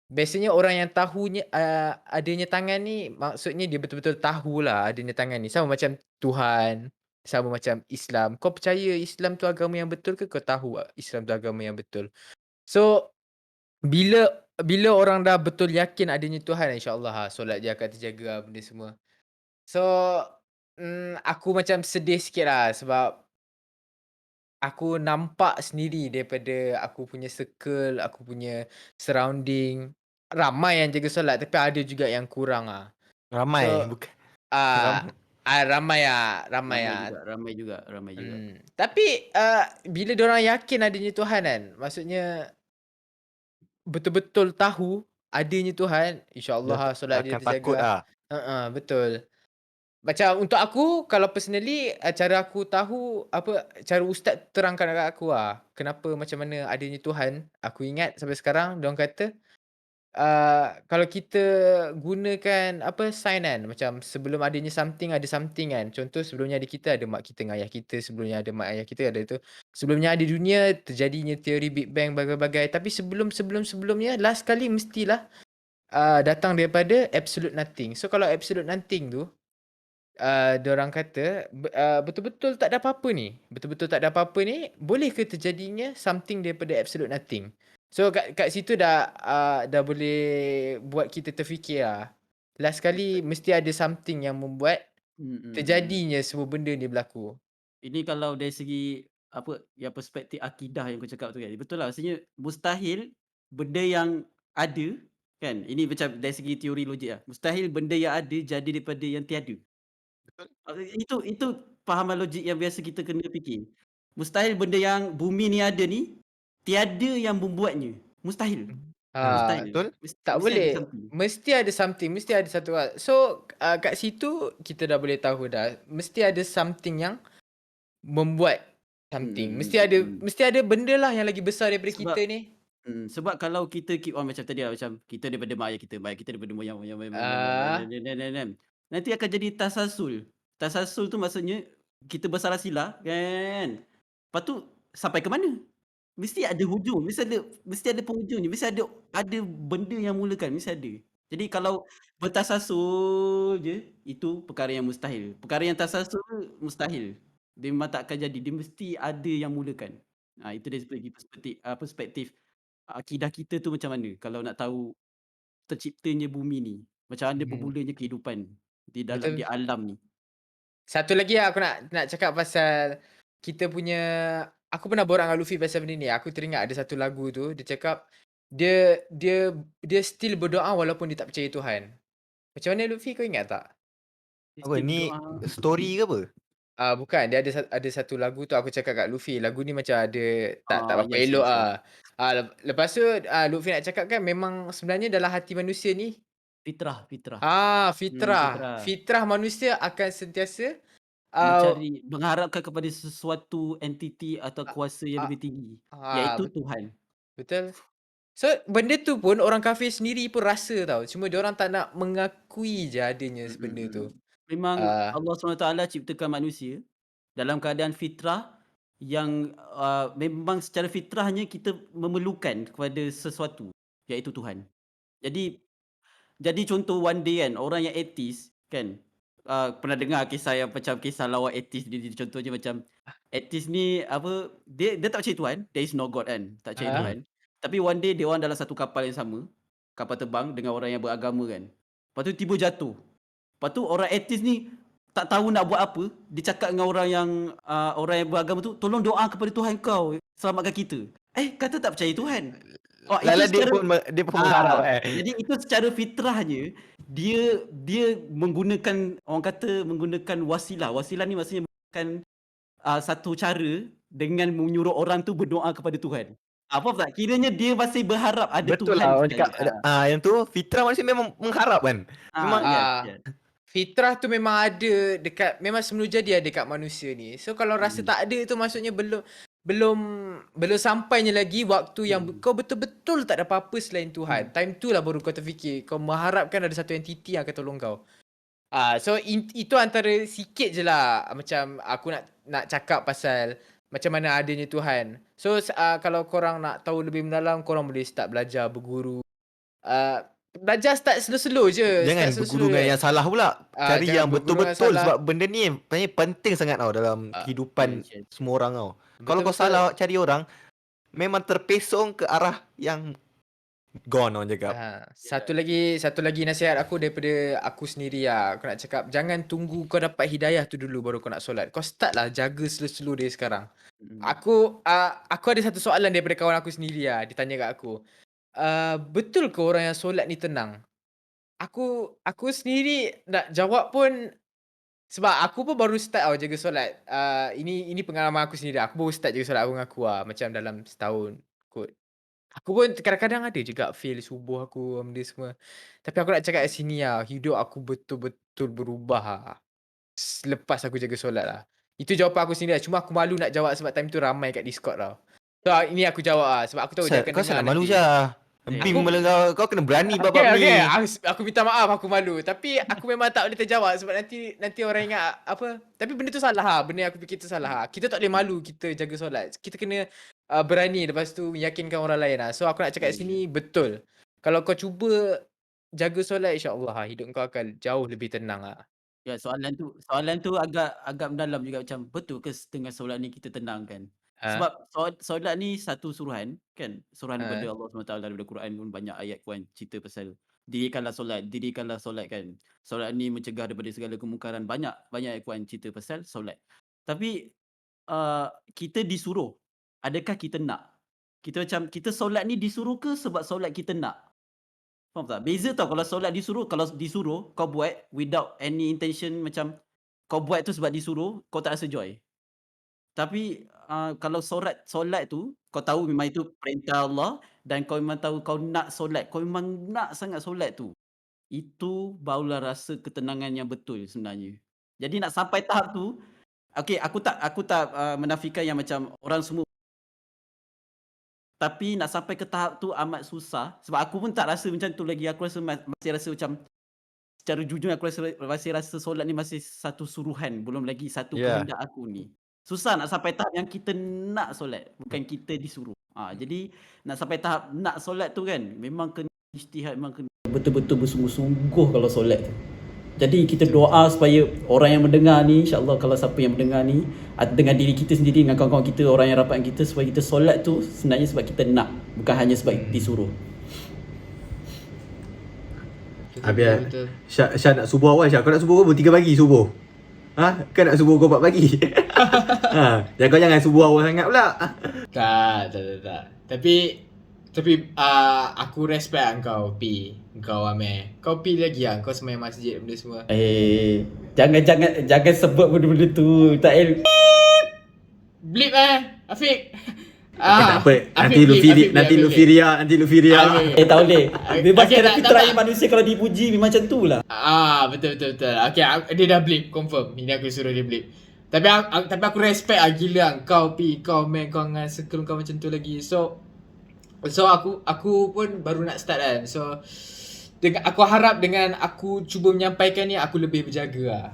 Biasanya orang yang tahunya adanya tangan ni maksudnya dia betul-betul tahulah adanya tangan ni. Sama macam Tuhan, sama macam Islam. Kau percaya Islam tu agama yang betul ke kau tahu Islam tu agama yang betul? So bila bila orang dah betul yakin adanya Tuhan, insya-Allah solat dia akan terjaga benda semua. So aku macam sedih sikitlah sebab aku nampak sendiri daripada aku punya circle, aku punya surrounding, ramai yang jaga solat tapi ada juga yang kurang Ramai, So, bukan ah ramai. ramai Ramai juga. Tapi bila diorang yakin adanya Tuhan kan, maksudnya betul-betul tahu adanya Tuhan, Dia insya-Allah solat dia akan takut terjaga. lah. Betul. Macam untuk aku, kalau personally, cara aku tahu, cara ustaz terangkan dekat aku kenapa macam mana adanya Tuhan, aku ingat sampai sekarang diorang kata, kalau kita gunakan sign kan, macam sebelum adanya something, ada something kan. Contoh sebelumnya ada kita, ada mak kita dengan ayah kita, sebelumnya ada mak ayah kita, ada itu. Sebelumnya ada dunia, terjadinya teori Big Bang, bagai-bagai. Tapi sebelumnya, last kali mestilah datang daripada absolute nothing. So kalau absolute nothing tu, diorang kata betul-betul tak ada apa-apa ni, boleh ke terjadinya something daripada absolute nothing? So kat situ dah boleh buat kita terfikir last kali mesti ada something yang membuat terjadinya semua benda ni berlaku. Ini kalau dari segi yang perspektif akidah yang kau cakap tu kan. Betul lah, maksudnya mustahil benda yang ada kan. Ini macam dari segi teori logik lah. Mustahil benda yang ada jadi daripada yang tiada. Betul. Itu fahaman logik yang biasa kita kena fikir. Mustahil benda yang bumi ni ada ni tiada yang membuatnya. Mustahil. Mustahil. Betul. Tak Mesti ada boleh. something. Mesti ada something, mesti ada satu hal. So kat situ kita dah boleh tahu dah, mesti ada something yang membuat something. Mesti ada benda lah yang lagi besar daripada Sebab kita ni. Sebab kalau kita keep on macam tadi lah, macam kita daripada mak ayah kita daripada moyang, nanti akan jadi tasalsul. Tasalsul tu maksudnya kita bersalah silah kan. Lepas tu sampai ke mana? Mesti ada hujung, mesti ada penghujungnya, mesti ada benda yang mulakan, mesti ada. Jadi kalau bertasalsul je, itu perkara yang mustahil. Perkara yang tasalsul mustahil. Dia memang tak akan jadi, dia mesti ada yang mulakan. Itu dari segi perspektif akidah kita tu macam mana kalau nak tahu terciptanya bumi ni, macam mana bermulanya kehidupan di Betul. alam ni. Satu lagi aku nak cakap pasal kita punya, aku pernah borak dengan Luffy pasal benda ni. Aku teringat ada satu lagu tu, dia cakap dia still berdoa walaupun dia tak percaya Tuhan. Macam mana Luffy, kau ingat tak? Dia Apa still ni berdoa. story ke apa? Bukan, dia ada satu lagu tu aku cakap kat Lutfi, lagu ni macam ada tak berapa Yes, elok yes, yes. Lepas tu Lutfi nak cakap kan memang sebenarnya dalam hati manusia ni Fitrah, fitrah. fitrah. Fitrah. Fitrah manusia akan sentiasa ah, Mengharapkan kepada sesuatu entiti atau a kuasa yang a lebih tinggi, ah, iaitu Tuhan. betul. So, benda tu pun orang kafir sendiri pun rasa tau. Cuma diorang tak nak mengakui je adanya benda tu. Memang Ah, Allah SWT ciptakan manusia dalam keadaan fitrah yang memang secara fitrahnya kita memerlukan kepada sesuatu, iaitu Tuhan. Jadi contoh one day kan, orang yang atheist kan, pernah dengar kisah yang macam kisah lawak atheist ni, contohnya macam atheist ni apa, dia tak percaya Tuhan, there is no God kan, tak percaya ah, Tuhan. Tapi one day dia orang dalam satu kapal yang sama, kapal terbang dengan orang yang beragama kan. Lepas tu tiba jatuh. Lepas tu orang atheist ni tak tahu nak buat apa, dia cakap dengan orang yang beragama tu, "Tolong doa kepada Tuhan kau, selamatkan kita." Kata tak percaya Tuhan. Oh, itu Lala secara dia pun mengharap jadi itu secara fitrahnya dia menggunakan, orang kata menggunakan wasilah. Wasilah ni maksudnya menggunakan satu cara dengan menyuruh orang tu berdoa kepada Tuhan. Faham tak? Kiranya dia masih berharap ada Betul Tuhan lah orang sebenarnya. cakap yang tu fitrah manusia memang mengharap kan. Memang Yes, ah. yes. Fitrah tu memang ada memang semula jadi ada kat manusia ni. So kalau rasa Hmm. tak ada tu maksudnya belum sampainya lagi waktu yang kau betul-betul tak ada apa-apa selain Tuhan. Time tu lah baru kau terfikir kau mengharapkan ada satu entiti yang akan tolong kau. So itu antara sikit je lah macam aku nak cakap pasal macam mana adanya Tuhan. So kalau korang nak tahu lebih mendalam, korang boleh start belajar, berguru. Belajar start slow-slow je. jangan Start berguru slow-slow dengan je. yang salah pula. Cari Jangan yang berguru dengan betul-betul salah. sebab benda ni sebenarnya penting sangat tau dalam kehidupan Yes, yes. semua orang tau. Kalau kau Betul-betul. salah cari orang, memang terpesong ke arah yang gone orang cakap. Satu lagi nasihat aku daripada aku sendiri lah. Aku nak cakap jangan tunggu kau dapat hidayah tu dulu baru kau nak solat. Kau start lah jaga slow-slow dari sekarang. Aku ada satu soalan daripada kawan aku sendiri lah. Dia tanya kat aku. Betul ke orang yang solat ni tenang? Aku sendiri nak jawab pun sebab aku pun baru start tau jaga solat. Ini pengalaman aku sendiri. Aku baru start jaga solat aku mengaku lah. Macam dalam setahun kot. Aku pun kadang-kadang ada juga fail subuh aku benda semua. Tapi aku nak cakap kat sini lah, hidup aku betul-betul berubah lah. Selepas aku jaga solat lah. Itu jawapan aku sendiri lah. Cuma aku malu nak jawab sebab time tu ramai kat Discord tau. So ini aku jawab lah. Sebab aku tahu dia akan Kau dengar salah malu nanti. je. Yeah. Bim kau kena berani bab Okay, ni. aku minta maaf aku malu. Tapi aku memang tak boleh terjawab sebab nanti orang ingat apa. Tapi benda tu salah lah. Benda yang aku fikir tu salah lah. Kita tak boleh malu kita jaga solat. Kita kena berani lepas tu meyakinkan orang lain lah. So aku nak cakap sini betul. Kalau kau cuba jaga solat insya-Allah hidup kau akan jauh lebih tenang lah. Ya, soalan tu agak mendalam juga, macam betul ke setengah solat ni kita tenang kan? Ha? Sebab solat ni satu suruhan kan, suruhan daripada Ha? Allah SWT, daripada Quran pun banyak ayat kan cerita pasal dirikanlah solat kan. Solat ni mencegah daripada segala kemungkaran, banyak ayat Quran cerita pasal solat. Tapi kita disuruh, adakah kita nak? Kita solat ni disuruh ke sebab solat kita nak? Faham tak? Beza tau kalau solat kalau disuruh kau buat without any intention, macam kau buat tu sebab disuruh, kau tak rasa joy. Tapi kalau solat tu kau tahu memang itu perintah Allah dan kau memang tahu kau nak solat, kau memang nak sangat solat tu. Itu barulah rasa ketenangan yang betul sebenarnya. Jadi nak sampai tahap tu, okey, aku tak menafikan yang macam orang semua, tapi nak sampai ke tahap tu amat susah sebab aku pun tak rasa macam tu lagi. Aku rasa masih rasa macam, secara jujur aku masih rasa solat ni masih satu suruhan, belum lagi satu kehendak aku ni. Susah nak sampai tahap yang kita nak solat, bukan kita disuruh. Jadi nak sampai tahap nak solat tu kan, memang kena ijtihad, memang kena betul-betul bersungguh-sungguh kalau solat tu. Jadi kita doa supaya orang yang mendengar ni, insya-Allah kalau siapa yang mendengar ni, dengan diri kita sendiri, dengan kawan-kawan kita, orang yang rapat kita, supaya kita solat tu sebenarnya sebab kita nak, bukan hanya sebab disuruh. Habis Syah nak subuh awal. Syah, kau nak subuh kau 3 pagi subuh? Kan nak subuh kau 4 pagi? Kau jangan subuh awal sangat pula. Tak. Tapi Tapi aku respect kau Pi. Kau Amir. Kau Pi lagi lah. Kau sembahyang masjid benda semua. Jangan sebut benda-benda tu. Tak Blip Afiq. Tak apa. Nanti Lufiria. tak boleh. Bebas Okay, okay, tak- fitrah tak- manusia kalau dipuji memang macam tu lah. Betul. Okay, dia dah blip confirm. Ini aku suruh dia blip. Tapi aku respect gila kau Pi, kau man, kau dengan circle kau macam tu lagi. So aku pun baru nak start kan. So aku harap dengan aku cuba menyampaikan ni aku lebih berjaga lah.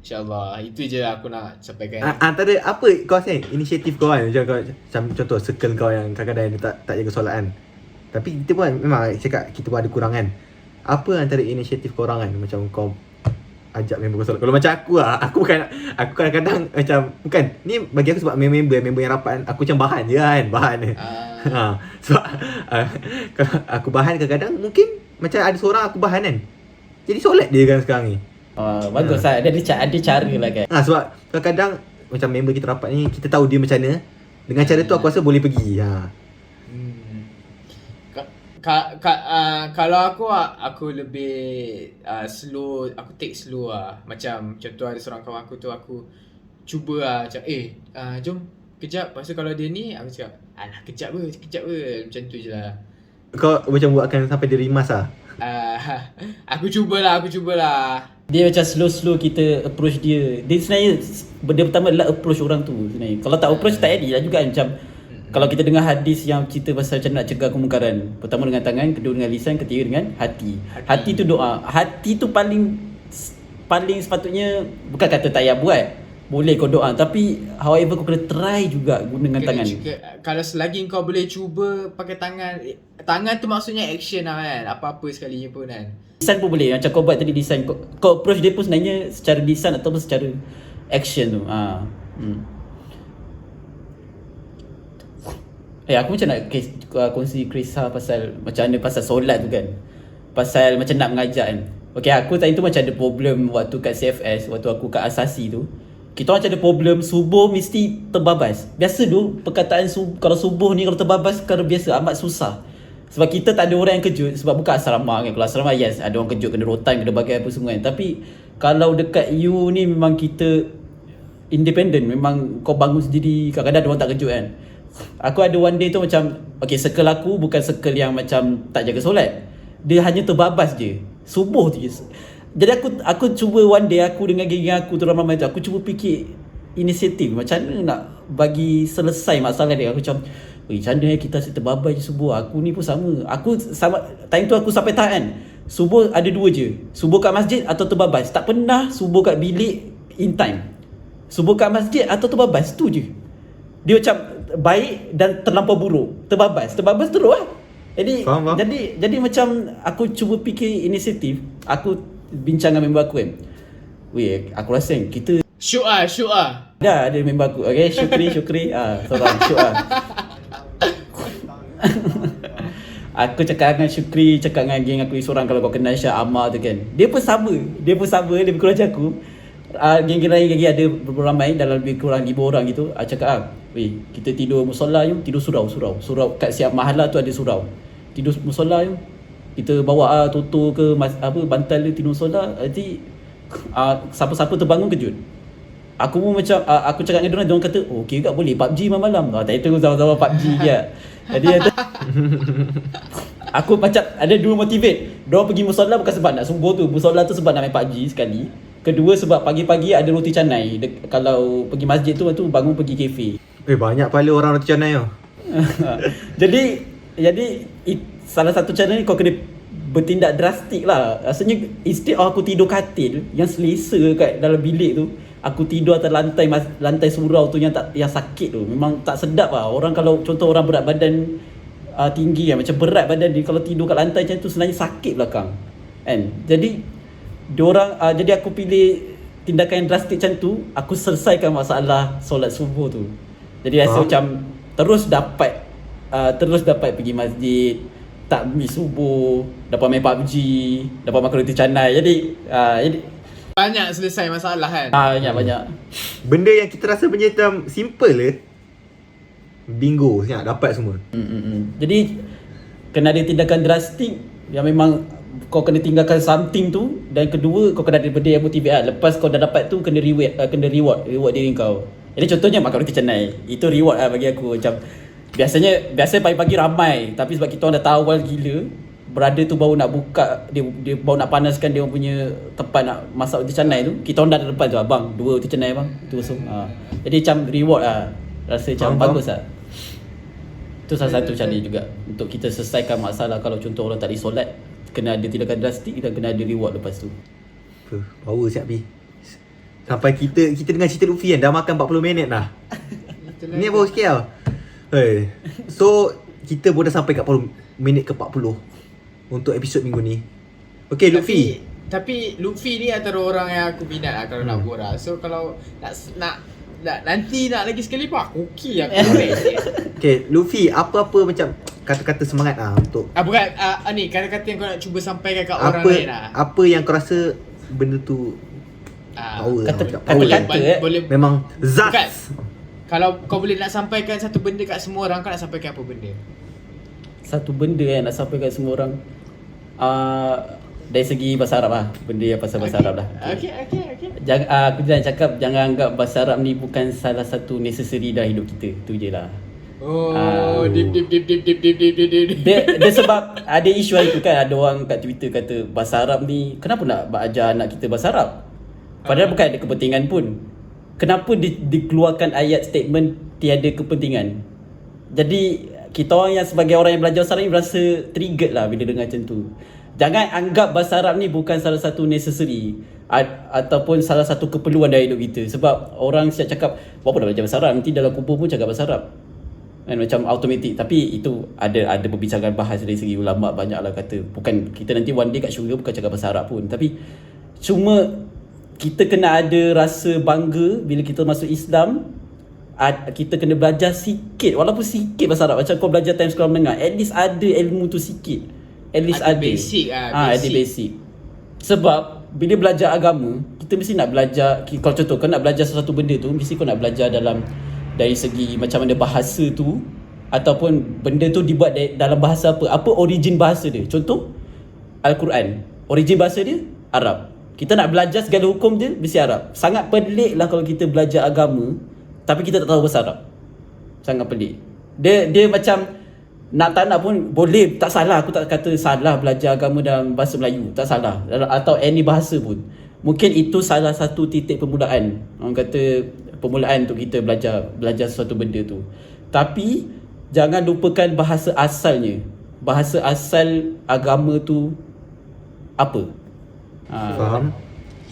InsyaAllah. Itu je aku nak sampaikan. Antara apa kau rasa inisiatif kau kan, macam contoh circle kau yang kadang-kadang dia tak jaga solat kan. Tapi kita pun memang cakap kita pun ada kurang kan. Apa antara inisiatif kau orang kan, macam kau ajak member kau solat. Kalau macam aku lah, aku kadang-kadang macam bukan ni bagi aku sebab member yang rapat kan, aku macam bahan je kan, bahan je. Sebab kalau aku bahan kadang-kadang mungkin macam ada seorang aku bahan kan. Jadi solat dia kan sekarang ni. Bagus lah. Ada cara lah kan. Sebab kadang-kadang macam member kita rapat ni, kita tahu dia macam mana. Dengan cara tu aku rasa boleh pergi. Kalau aku lebih slow, aku take slow lah. Macam contoh ada seorang kawan aku tu, aku cuba lah macam jom kejap. Lepas tu kalau dia ni aku cakap alah kejap ke. Macam tu je lah. Kau macam buatkan sampai dia rimas lah. Aku cubalah. Dia macam slow-slow kita approach dia. Dia sebenarnya benda pertama adalah approach orang tu sebenarnya. Kalau tak approach tak jadi lah juga macam kalau kita dengar hadis yang cerita pasal macam nak cegah kemungkaran. Pertama dengan tangan, kedua dengan lisan, ketiga dengan hati. Hati tu doa. Hati tu paling sepatutnya bukan kata tak payah buat. Boleh kau doa tapi however kau kena try juga guna dengan tangan. Kalau selagi kau boleh cuba pakai tangan tu maksudnya action lah kan. Apa-apa sekali pun kan. Lisan pun boleh. Macam kau buat tadi lisan, kau approach dia pun sebenarnya secara lisan ataupun secara action tu. Aku macam nak kongsi kisah pasal macam mana pasal solat tu kan. Pasal macam nak mengajar kan. Okay, aku tadi tu macam ada problem waktu kat CFS, waktu aku kat asasi tu. Kita orang macam ada problem subuh mesti terbabas. Biasa tu perkataan kalau subuh ni kalau terbabas perkara biasa, amat susah. Sebab kita tak ada orang yang kejut. Sebab bukan asrama kan. Kalau asrama yes, ada orang kejut, kena rotan, kena bagai apa semua kan. Tapi kalau dekat you ni memang kita independent. Memang kau bangun sendiri. Kadang-kadang ada orang tak kejut kan. Aku ada one day tu macam okay, circle aku bukan circle yang macam tak jaga solat. Dia hanya terbabas je subuh tu je. Jadi aku cuba one day aku dengan geng aku tu ramai tu, aku cuba fikir inisiatif macam mana nak bagi selesai masalah dia. Aku macam macam mana kita terbabas je subuh. Aku ni pun sama. Aku sama time tu aku sampai tahap kan. Subuh ada dua je. Subuh kat masjid atau terbabas. Tak pernah subuh kat bilik in time. Subuh kat masjid atau terbabas tu je. Dia macam baik dan terlampau buruk. Terbabas terus lah. Jadi macam aku cuba fikir inisiatif. Aku bincang dengan member aku kan. Weh, aku rasa kita Syuk ah. dah ada member aku. Okay, Syukri. Seorang Syuk ah. Aku cakap dengan Syukri, cakap dengan geng aku seorang, kalau kau kenal Syah Ammar tu kan. Dia pun sama, lebih kurang macam aku. Geng-geng lain lagi ada beberapa ramai, dalam lebih kurang 5 orang gitu. Cakap weh, kita tidur musola jom, tidur surau. Kat siap mahala tu ada surau. Tidur musola jom. Kita bawa toto ke bantal dia tidur musola. Nanti siapa-siapa terbangun kejut. Aku pun macam aku cakap dengan diorang kata, "Oh, okey juga boleh PUBG malam." Tak itu sama-sama PUBG je. Jadi aku macam ada dua motivate. Diorang pergi musola bukan sebab nak subuh tu. Musola tu sebab nak main PUBG sekali. Kedua sebab pagi-pagi ada roti canai. Kalau pergi masjid tu bangun pergi kafe. Banyak pala orang roti canai tu. Jadi salah satu cara ni kau kena bertindak drastik lah. Rasanya instead aku tidur katil yang selesa kat dalam bilik tu, aku tidur atas lantai surau tu yang sakit tu. Memang tak sedap lah. Orang kalau contoh orang berat badan tinggi kan, macam berat badan dia, kalau tidur kat lantai macam tu sebenarnya sakit belakang kan. Jadi aku pilih tindakan yang drastik macam tu. Aku selesaikan masalah solat subuh tu. Jadi rasa macam terus dapat pergi masjid, tak miss subuh, dapat main PUBG, dapat makan roti canai. Jadi banyak selesai masalah kan. banyak. Benda yang kita rasa macam simple bingo siap dapat semua. Jadi kena ada tindakan drastik yang memang kau kena tinggalkan something tu, dan kedua kau kena ada benda yang motivate lah. Lepas kau dah dapat tu kena reward diri kau. Jadi contohnya makan roti canai, itu reward lah bagi aku. Macam biasa pagi-pagi ramai, tapi sebab kita orang dah tahu awal gila, brother tu baru nak buka, dia baru nak panaskan dia punya tempat nak masak roti canai tu, kita orang dah ada depan tu, abang 2 roti canai bang, tu kosong. Jadi macam reward lah, rasa macam bagus lah. Itu salah satu cara juga untuk kita selesaikan masalah. Kalau contoh orang tak boleh solat, kena ada tindakan drastik dan kena ada reward lepas tu. Power siap Bi. Sampai kita dengar cerita Luffy kan dah makan 40 minit dah. Ni baru sikit tau. Hey. So kita pun dah sampai kat 40 minit ke 40 untuk episod minggu ni. Okay Luffy. Tapi Luffy ni antara orang yang aku minat lah kalau nak borak. So kalau nanti nak lagi sekali pun aku okey aku boleh. Okay Luffy, apa-apa macam kata-kata semangat untuk bukan ni kata-kata yang kau nak cuba sampaikan kat orang lain lah. Apa yang kau rasa benda tu power kata-kata boleh memang zat. Bukan. Kalau kau boleh nak sampaikan satu benda kat semua orang, kau nak sampaikan apa benda? Satu benda yang nak sampaikan semua orang, dari segi bahasa Arab lah, benda yang pasal bahasa Arab lah. Okay. Aku jangan cakap, jangan anggap bahasa Arab ni bukan salah satu necessary dalam hidup kita. Tu je lah. Deep. Dia sebab ada isu hari tu kan, ada orang kat Twitter kata bahasa Arab ni, kenapa nak ajar anak kita bahasa Arab? Padahal bukan ada kepentingan pun. Kenapa dikeluarkan ayat statement tiada kepentingan? Jadi kita orang yang sebagai orang yang belajar bahasa Arab ni berasa triggered lah bila dengar macam tu. Jangan anggap bahasa Arab ni bukan salah satu necessary ataupun salah satu keperluan dalam hidup kita. Sebab orang siap cakap, apa dah belajar bahasa Arab, nanti dalam kubur pun cakap bahasa Arab. Kan, macam automatik. Tapi itu ada perbincangan bahas dari segi ulama, banyak lah kata bukan kita nanti one day kat syurga bukan cakap bahasa Arab pun. Tapi cuma kita kena ada rasa bangga bila kita masuk Islam. Kita kena belajar sikit, walaupun sikit bahasa Arab. Macam kau belajar time sekolah menengah, at least ada ilmu tu sikit. At least ada basic lah, ada basic. Sebab bila belajar agama, kita mesti nak belajar. Kalau contoh kau nak belajar sesuatu benda tu, mesti kau nak belajar dari segi macam mana bahasa tu, ataupun benda tu dibuat dalam bahasa apa origin bahasa dia. Contoh Al-Quran, origin bahasa dia Arab. Kita nak belajar segala hukum dia mesti Arab. Sangat pelik lah kalau kita belajar agama tapi kita tak tahu bahasa Arab. Sangat pelik. Dia macam nak tak nak pun boleh, tak salah. Aku tak kata salah belajar agama dalam bahasa Melayu, tak salah, atau any bahasa pun. Mungkin itu salah satu titik permulaan. Orang kata permulaan untuk kita belajar sesuatu benda tu. Tapi jangan lupakan bahasa asalnya. Bahasa asal agama tu apa? Faham?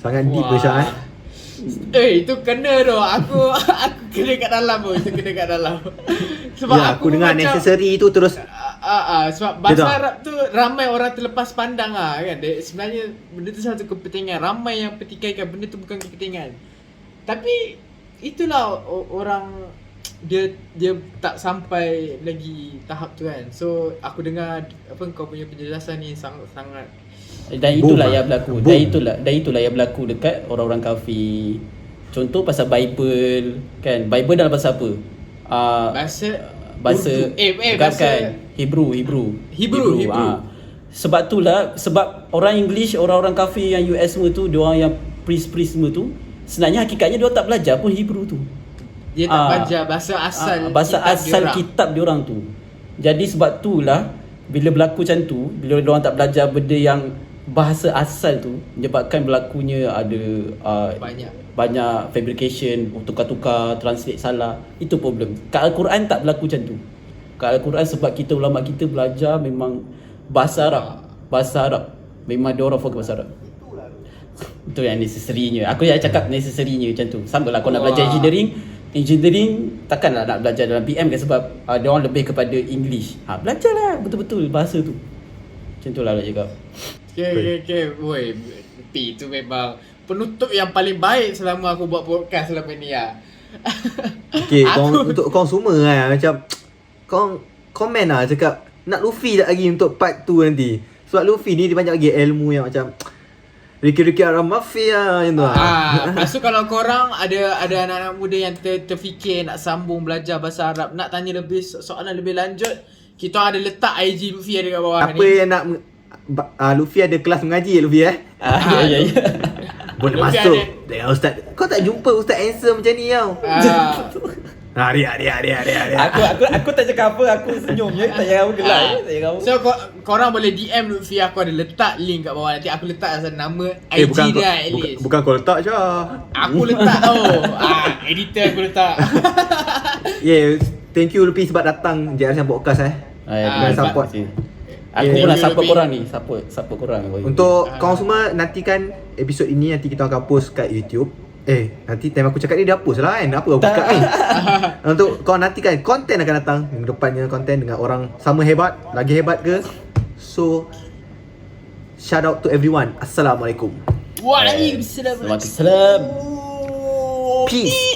Sangat deep Syah itu kena tu. Aku kena kat dalam tu. Itu kena kat dalam. Sebab aku dengar macam necessary tu terus sebab bahasa Arab tu ramai orang terlepas pandang lah kan. Sebenarnya benda tu satu kepentingan. Ramai yang petikaikan benda tu bukan kepentingan. Tapi itulah orang dia tak sampai lagi tahap tu kan. So aku dengar kau punya penjelasan ni sangat dan itulah yang berlaku. Dan itulah yang berlaku dekat orang-orang kafir. Contoh pasal Bible kan. Bible dalam bahasa apa? Bahasa Hebrew. Sebab orang English, orang-orang kafir yang US semua tu, diorang yang priest semua tu, sebenarnya hakikatnya diorang tak belajar pun Hebrew tu. Dia tak belajar bahasa asal kitab diorang tu. Jadi sebab itulah bila berlaku macam tu, bila diorang tak belajar benda yang bahasa asal tu, menyebabkan berlakunya ada banyak fabrication, tukar-tukar, translate salah. Itu problem. Kat Al-Quran tak berlaku macam tu. Kat Al-Quran sebab kita ulama kita belajar memang bahasa Arab. Memang diorang fokus bahasa Arab. Itu yang necessary-nya. Aku yang cakap necessary-nya macam tu. Sama lah kau nak belajar engineering takkanlah nak belajar dalam PM kan, sebab diorang lebih kepada English. Belajarlah betul-betul bahasa tu. Macam tu lah nak cakap. Okay. Woi, itu memang penutup yang paling baik selama aku buat podcast selama ni lah. Okay, untuk kau semua kan, macam kau komen lah cakap nak Luffy tak lagi untuk part 2 nanti. Sebab Luffy ni dia banyak lagi ilmu yang macam Ricky Arab Mafia macam tu lah. Lepas tu kalau korang ada anak-anak muda yang terfikir nak sambung belajar bahasa Arab, nak tanya lebih soalan lebih lanjut, kita ada letak IG Lutfi ada kat bawah Apa ni. yang nak Lutfi ada kelas mengaji Lutfi Ya. Boleh Lutfi masuk ada- dengan ustaz. Kau tak jumpa ustaz handsome macam ni tau. Dia. Aku tak cakap apa, aku senyum je, tak payah apa gelak je, tak payah apa. So korang boleh DM Lutfi, aku ada letak link kat bawah. Nanti aku letak asal nama IG bukan dia at least. bukan kau letak je. Aku letak tau. Editor aku letak. Thank you Lutfi sebab datang JRS Podcast dengan support. Aku pun nak support korang ni, support korang. Untuk kau semua nantikan episod ini, nanti kita akan post kat YouTube. Nanti time aku cakap ni dia hapus lah kan. Apa aku cakap ni. Untuk kau nantikan konten akan datang minggu depannya, konten dengan orang sama hebat, lagi hebat ke. So shout out to everyone. Assalamualaikum. Waalaikumsalam. Waalaikumsalam. Peace.